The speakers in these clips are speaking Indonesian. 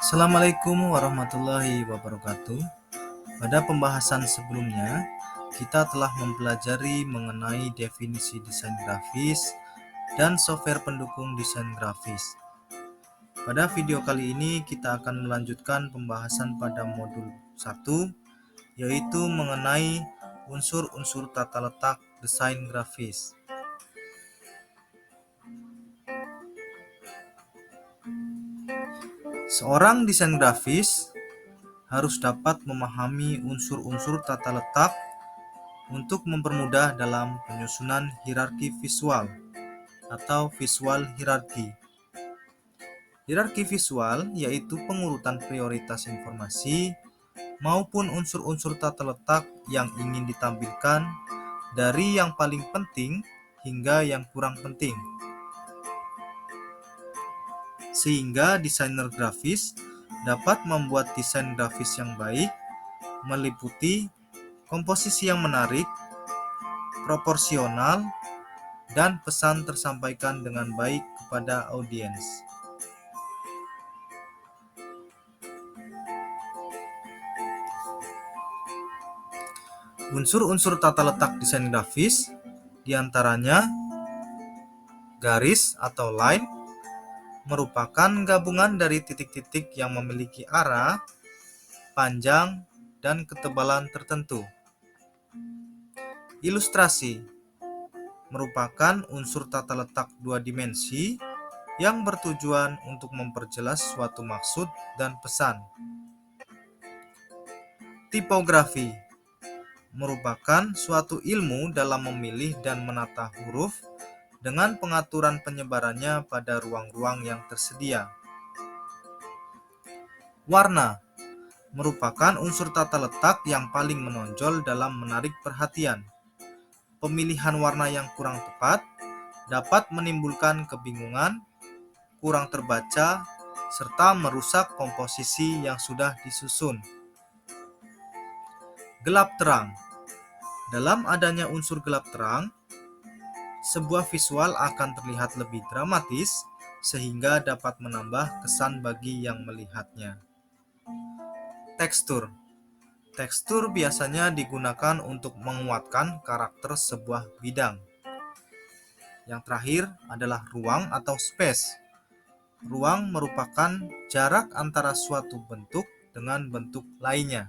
Assalamualaikum warahmatullahi wabarakatuh. Pada pembahasan sebelumnya, kita telah mempelajari mengenai definisi desain grafis dan software pendukung desain grafis. Pada video kali ini kita akan melanjutkan pembahasan pada modul 1, yaitu mengenai unsur-unsur tata letak desain grafis. Seorang desain grafis harus dapat memahami unsur-unsur tata letak untuk mempermudah dalam penyusunan hierarki visual atau visual hierarki. Hierarki visual yaitu pengurutan prioritas informasi maupun unsur-unsur tata letak yang ingin ditampilkan dari yang paling penting hingga yang kurang penting. Sehingga desainer grafis dapat membuat desain grafis yang baik, meliputi komposisi yang menarik, proporsional, dan pesan tersampaikan dengan baik kepada audiens. Unsur-unsur tata letak desain grafis diantaranya garis atau line merupakan gabungan dari titik-titik yang memiliki arah, panjang, dan ketebalan tertentu. Ilustrasi merupakan unsur tata letak dua dimensi yang bertujuan untuk memperjelas suatu maksud dan pesan. Tipografi merupakan suatu ilmu dalam memilih dan menata huruf dengan pengaturan penyebarannya pada ruang-ruang yang tersedia. Warna merupakan unsur tata letak yang paling menonjol dalam menarik perhatian. Pemilihan warna yang kurang tepat dapat menimbulkan kebingungan, kurang terbaca, serta merusak komposisi yang sudah disusun. Gelap terang. Dalam adanya unsur gelap terang, sebuah visual akan terlihat lebih dramatis sehingga dapat menambah kesan bagi yang melihatnya. Tekstur. Tekstur biasanya digunakan untuk menguatkan karakter sebuah bidang. Yang terakhir adalah ruang atau space. Ruang merupakan jarak antara suatu bentuk dengan bentuk lainnya.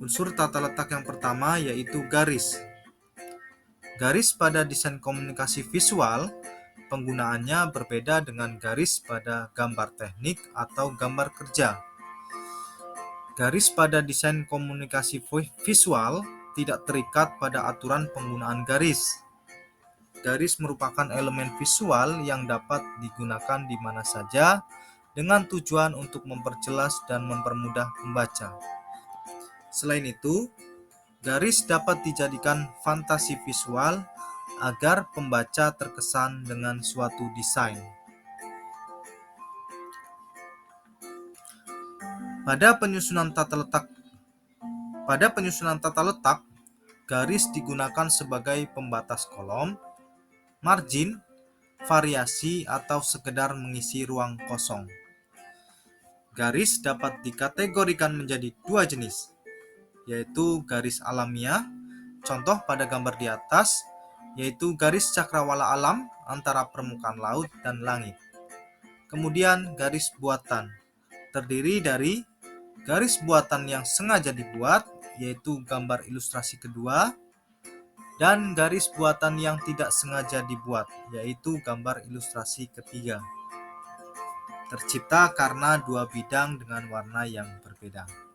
Unsur tata letak yang pertama yaitu garis. Garis pada desain komunikasi visual, penggunaannya berbeda dengan garis pada gambar teknik atau gambar kerja. Garis pada desain komunikasi visual tidak terikat pada aturan penggunaan garis. Garis merupakan elemen visual yang dapat digunakan di mana saja dengan tujuan untuk memperjelas dan mempermudah pembaca. Selain itu, garis dapat dijadikan fantasi visual agar pembaca terkesan dengan suatu desain. Pada penyusunan tata letak, garis digunakan sebagai pembatas kolom, margin, variasi, atau sekedar mengisi ruang kosong. Garis dapat dikategorikan menjadi dua jenis, yaitu garis alamiah, contoh pada gambar di atas, yaitu garis cakrawala alam antara permukaan laut dan langit. Kemudian garis buatan, terdiri dari garis buatan yang sengaja dibuat, yaitu gambar ilustrasi kedua, dan garis buatan yang tidak sengaja dibuat, yaitu gambar ilustrasi ketiga. Tercipta karena dua bidang dengan warna yang berbeda.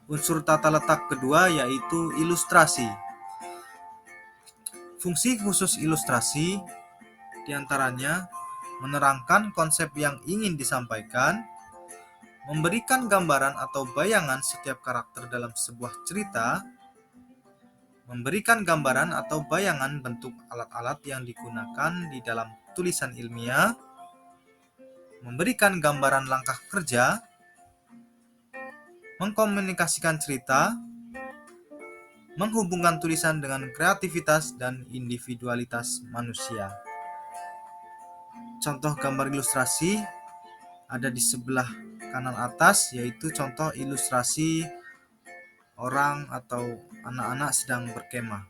Unsur tata letak kedua yaitu ilustrasi. Fungsi khusus ilustrasi diantaranya menerangkan konsep yang ingin disampaikan, memberikan gambaran atau bayangan setiap karakter dalam sebuah cerita, memberikan gambaran atau bayangan bentuk alat-alat yang digunakan di dalam tulisan ilmiah, memberikan gambaran langkah kerja, mengkomunikasikan cerita, menghubungkan tulisan dengan kreativitas dan individualitas manusia. Contoh gambar ilustrasi ada di sebelah kanan atas, yaitu contoh ilustrasi orang atau anak-anak sedang berkemah.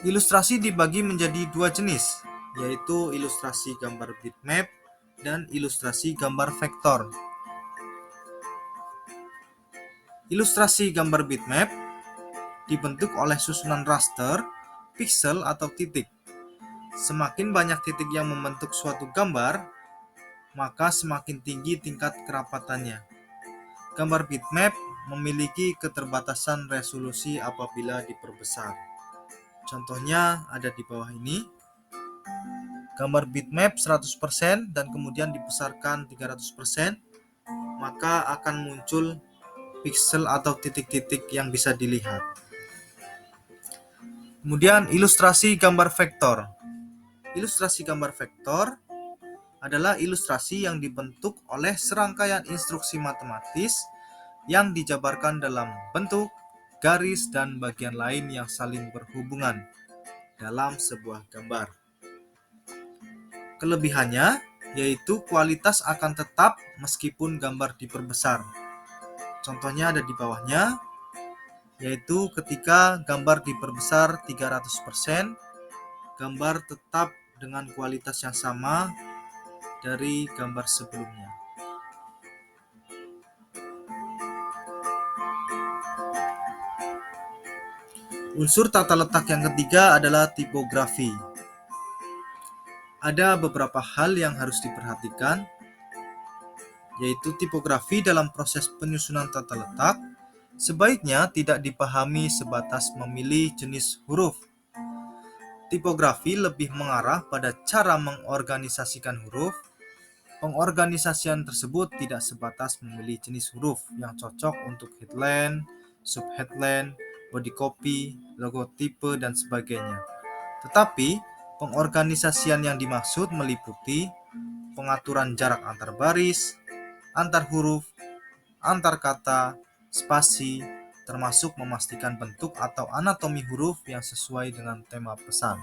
Ilustrasi dibagi menjadi dua jenis, yaitu ilustrasi gambar bitmap dan ilustrasi gambar vektor. Ilustrasi gambar bitmap dibentuk oleh susunan raster, piksel, atau titik. Semakin banyak titik yang membentuk suatu gambar, maka semakin tinggi tingkat kerapatannya. Gambar bitmap memiliki keterbatasan resolusi apabila diperbesar. Contohnya ada di bawah ini. Gambar bitmap 100% dan kemudian dibesarkan 300%, maka akan muncul piksel atau titik-titik yang bisa dilihat. Kemudian ilustrasi gambar vektor. Ilustrasi gambar vektor adalah ilustrasi yang dibentuk oleh serangkaian instruksi matematis yang dijabarkan dalam bentuk, garis, dan bagian lain yang saling berhubungan dalam sebuah gambar. Kelebihannya yaitu kualitas akan tetap meskipun gambar diperbesar. Contohnya ada di bawahnya, yaitu ketika gambar diperbesar 300%, gambar tetap dengan kualitas yang sama dari gambar sebelumnya. Unsur tata letak yang ketiga adalah tipografi. Ada beberapa hal yang harus diperhatikan, yaitu tipografi dalam proses penyusunan tata letak sebaiknya tidak dipahami sebatas memilih jenis huruf. Tipografi lebih mengarah pada cara mengorganisasikan huruf. Pengorganisasian tersebut tidak sebatas memilih jenis huruf yang cocok untuk headline, subheadline, body copy, logotipe, dan sebagainya. Tetapi, pengorganisasian yang dimaksud meliputi pengaturan jarak antar baris, antar huruf, antar kata, spasi, termasuk memastikan bentuk atau anatomi huruf yang sesuai dengan tema pesan.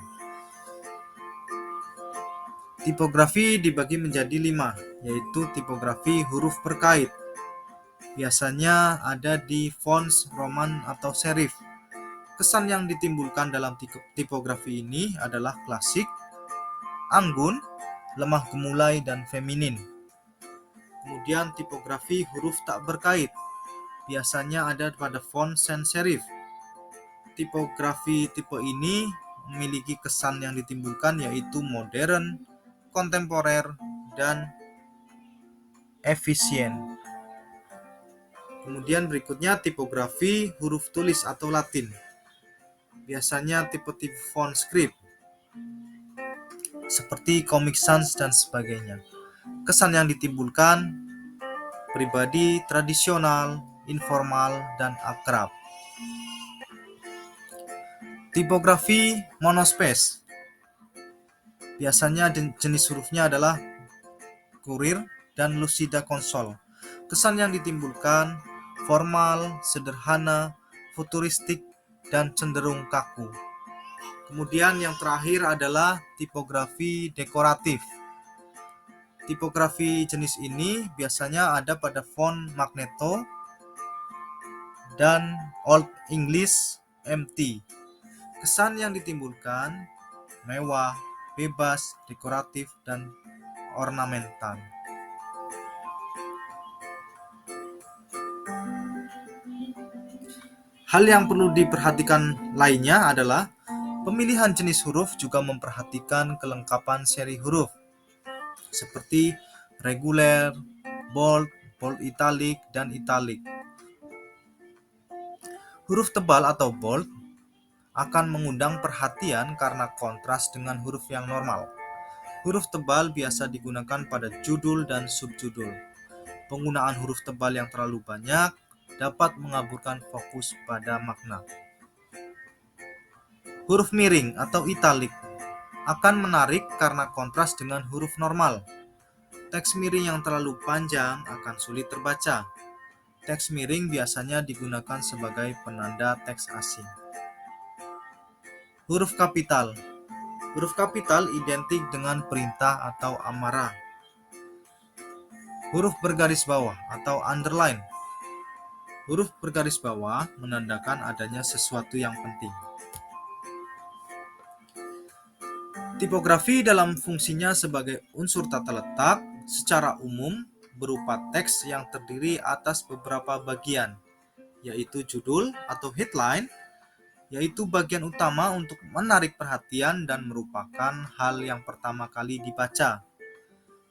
Tipografi dibagi menjadi 5, yaitu tipografi huruf berkait. Biasanya ada di fonts Roman atau serif. Kesan yang ditimbulkan dalam tipografi ini adalah klasik, anggun, lemah gemulai, dan feminin. Kemudian tipografi huruf tak berkait. Biasanya ada pada font sans serif. Tipografi tipe ini memiliki kesan yang ditimbulkan yaitu modern, kontemporer, dan efisien. Kemudian berikutnya tipografi huruf tulis atau Latin. Biasanya tipe-tipe font script seperti Comic Sans dan sebagainya. Kesan yang ditimbulkan pribadi, tradisional, informal, dan akrab. Tipografi monospace. Biasanya jenis hurufnya adalah Courier dan Lucida Console. Kesan yang ditimbulkan formal, sederhana, futuristik, dan cenderung kaku. Kemudian yang terakhir adalah tipografi dekoratif. Tipografi jenis ini biasanya ada pada font Magneto dan Old English MT. Kesan yang ditimbulkan mewah, bebas, dekoratif, dan ornamental. Hal yang perlu diperhatikan lainnya adalah pemilihan jenis huruf juga memperhatikan kelengkapan seri huruf seperti reguler, bold, bold italic, dan italic. Huruf tebal atau bold akan mengundang perhatian karena kontras dengan huruf yang normal. Huruf tebal biasa digunakan pada judul dan subjudul. Penggunaan huruf tebal yang terlalu banyak dapat mengaburkan fokus pada makna. Huruf miring atau italik akan menarik karena kontras dengan huruf normal. Teks miring yang terlalu panjang akan sulit terbaca. Teks miring biasanya digunakan sebagai penanda teks asing. Huruf kapital. Huruf kapital identik dengan perintah atau amarah. Huruf bergaris bawah atau underline. Huruf bergaris bawah menandakan adanya sesuatu yang penting. Tipografi dalam fungsinya sebagai unsur tata letak secara umum berupa teks yang terdiri atas beberapa bagian, yaitu judul atau headline, yaitu bagian utama untuk menarik perhatian dan merupakan hal yang pertama kali dibaca.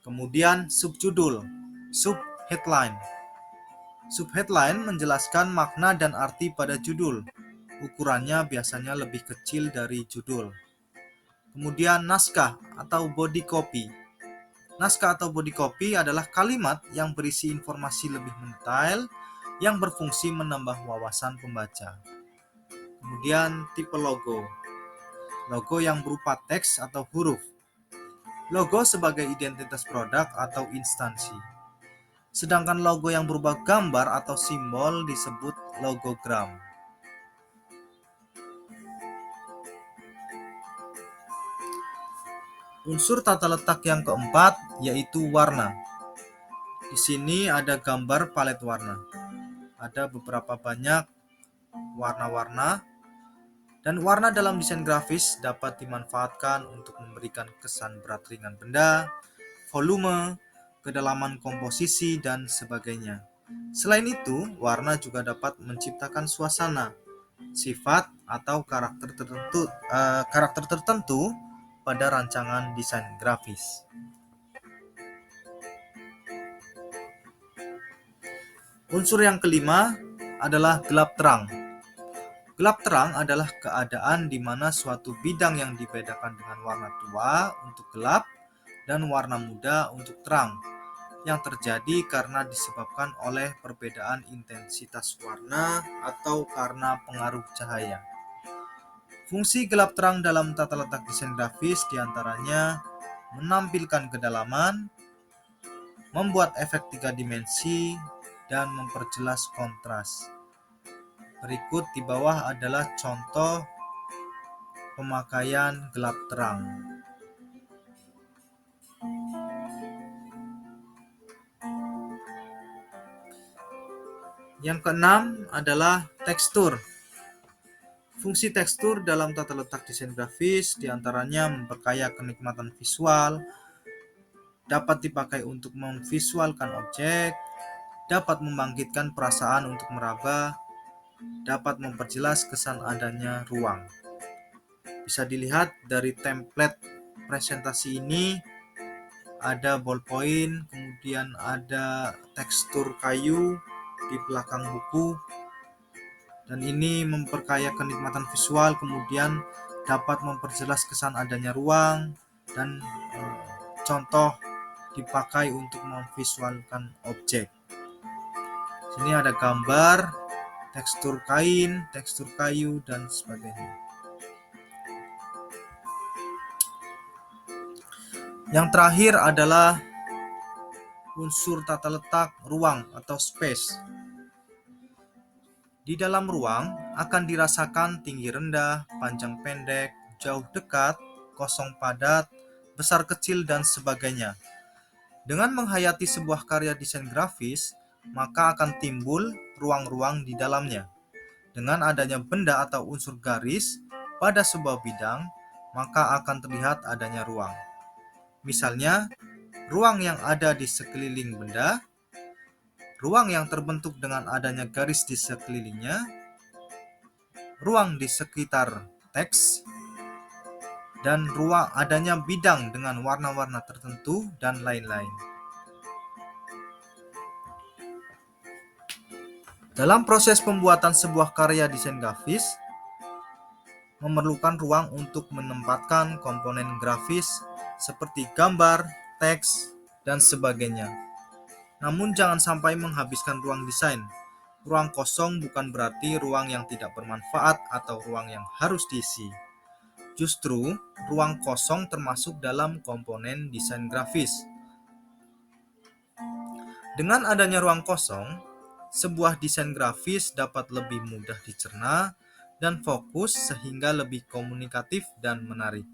Kemudian subjudul, subheadline. Subheadline menjelaskan makna dan arti pada judul. Ukurannya biasanya lebih kecil dari judul. Kemudian naskah atau body copy. Naskah atau body copy adalah kalimat yang berisi informasi lebih mendetail yang berfungsi menambah wawasan pembaca. Kemudian tipe logo. Logo yang berupa teks atau huruf. Logo sebagai identitas produk atau instansi. Sedangkan logo yang berupa gambar atau simbol disebut logogram. Unsur tata letak yang keempat yaitu warna. Di sini ada gambar palet warna. Ada beberapa banyak warna-warna, dan warna dalam desain grafis dapat dimanfaatkan untuk memberikan kesan berat ringan benda, volume, kedalaman komposisi, dan sebagainya. Selain itu, warna juga dapat menciptakan suasana, sifat, atau karakter tertentu pada rancangan desain grafis. Unsur yang kelima adalah gelap terang. Gelap terang adalah keadaan di mana suatu bidang yang dibedakan dengan warna tua untuk gelap dan warna muda untuk terang, yang terjadi karena disebabkan oleh perbedaan intensitas warna atau karena pengaruh cahaya. Fungsi gelap terang dalam tata letak desain grafis diantaranya menampilkan kedalaman, membuat efek 3 dimensi, dan memperjelas kontras. Berikut di bawah adalah contoh pemakaian gelap terang. Yang keenam adalah tekstur. Fungsi tekstur dalam tata letak desain grafis diantaranya memperkaya kenikmatan visual, dapat dipakai untuk memvisualkan objek, dapat membangkitkan perasaan untuk meraba, dapat memperjelas kesan adanya ruang. Bisa dilihat dari template presentasi ini, ada ballpoint, kemudian ada tekstur kayu di belakang buku, dan ini memperkaya kenikmatan visual, kemudian dapat memperjelas kesan adanya ruang, dan contoh dipakai untuk memvisualkan objek. Sini ada gambar, tekstur kain, tekstur kayu, dan sebagainya. Yang terakhir adalah unsur tata letak ruang atau space. Di dalam ruang akan dirasakan tinggi rendah, panjang pendek, jauh dekat, kosong padat, besar kecil, dan sebagainya. Dengan menghayati sebuah karya desain grafis, maka akan timbul ruang-ruang di dalamnya. Dengan adanya benda atau unsur garis pada sebuah bidang, maka akan terlihat adanya ruang. Misalnya, ruang yang ada di sekeliling benda, ruang yang terbentuk dengan adanya garis di sekelilingnya, ruang di sekitar teks, dan ruang adanya bidang dengan warna-warna tertentu, dan lain-lain. Dalam proses pembuatan sebuah karya desain grafis, memerlukan ruang untuk menempatkan komponen grafis seperti gambar, teks, dan sebagainya. Namun jangan sampai menghabiskan ruang desain. Ruang kosong bukan berarti ruang yang tidak bermanfaat atau ruang yang harus diisi. Justru, ruang kosong termasuk dalam komponen desain grafis. Dengan adanya ruang kosong, Sebuah desain grafis dapat lebih mudah dicerna dan fokus sehingga lebih komunikatif dan menarik.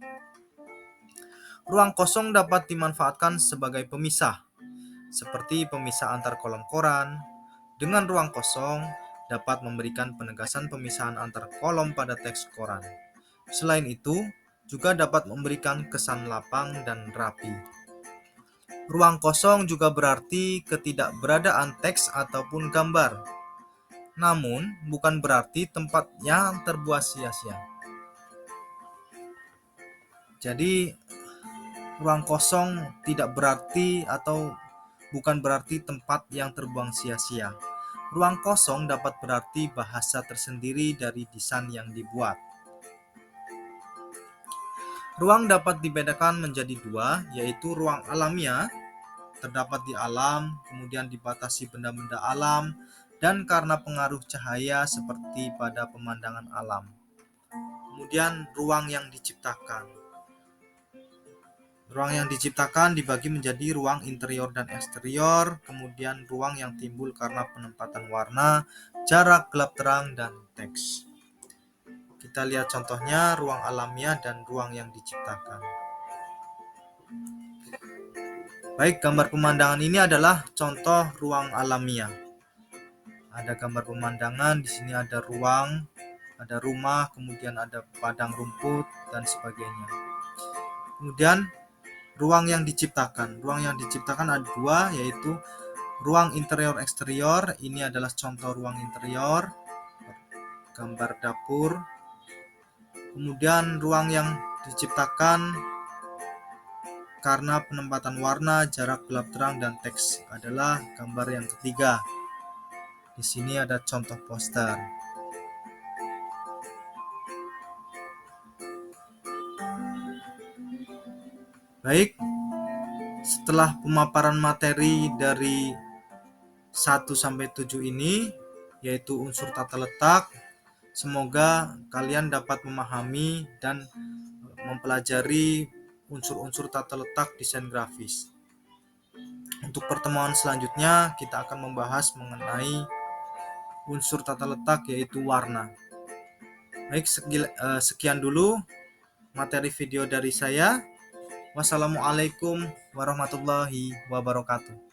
Ruang kosong dapat dimanfaatkan sebagai pemisah, seperti pemisah antar kolom koran. Dengan ruang kosong dapat memberikan penegasan pemisahan antar kolom pada teks koran. Selain itu, juga dapat memberikan kesan lapang dan rapi. Ruang kosong juga berarti ketidakberadaan teks ataupun gambar. Namun, bukan berarti tempat yang terbuang sia-sia. Jadi, ruang kosong tidak berarti atau bukan berarti tempat yang terbuang sia-sia. Ruang kosong dapat berarti bahasa tersendiri dari desain yang dibuat. Ruang dapat dibedakan menjadi dua, yaitu ruang alamiah, terdapat di alam, kemudian dibatasi benda-benda alam, dan karena pengaruh cahaya seperti pada pemandangan alam. Kemudian ruang yang diciptakan. Ruang yang diciptakan dibagi menjadi ruang interior dan eksterior, kemudian ruang yang timbul karena penempatan warna, jarak gelap terang, dan teks. Kita lihat contohnya ruang alamiah dan ruang yang diciptakan. Baik, gambar pemandangan ini adalah contoh ruang alamiah. Ada gambar pemandangan, di sini ada ruang, ada rumah, kemudian ada padang rumput, dan sebagainya. Kemudian ruang yang diciptakan. Ruang yang diciptakan ada dua, yaitu ruang interior eksterior. Ini adalah contoh ruang interior, gambar dapur. Kemudian ruang yang diciptakan karena penempatan warna, jarak gelap terang, dan teks adalah gambar yang ketiga. Di sini ada contoh poster. Baik, setelah pemaparan materi dari 1 sampai 7 ini, yaitu unsur tata letak, semoga kalian dapat memahami dan mempelajari unsur-unsur tata letak desain grafis. Untuk pertemuan selanjutnya, kita akan membahas mengenai unsur tata letak, yaitu warna. Baik, sekian dulu materi video dari saya. Wassalamualaikum warahmatullahi wabarakatuh.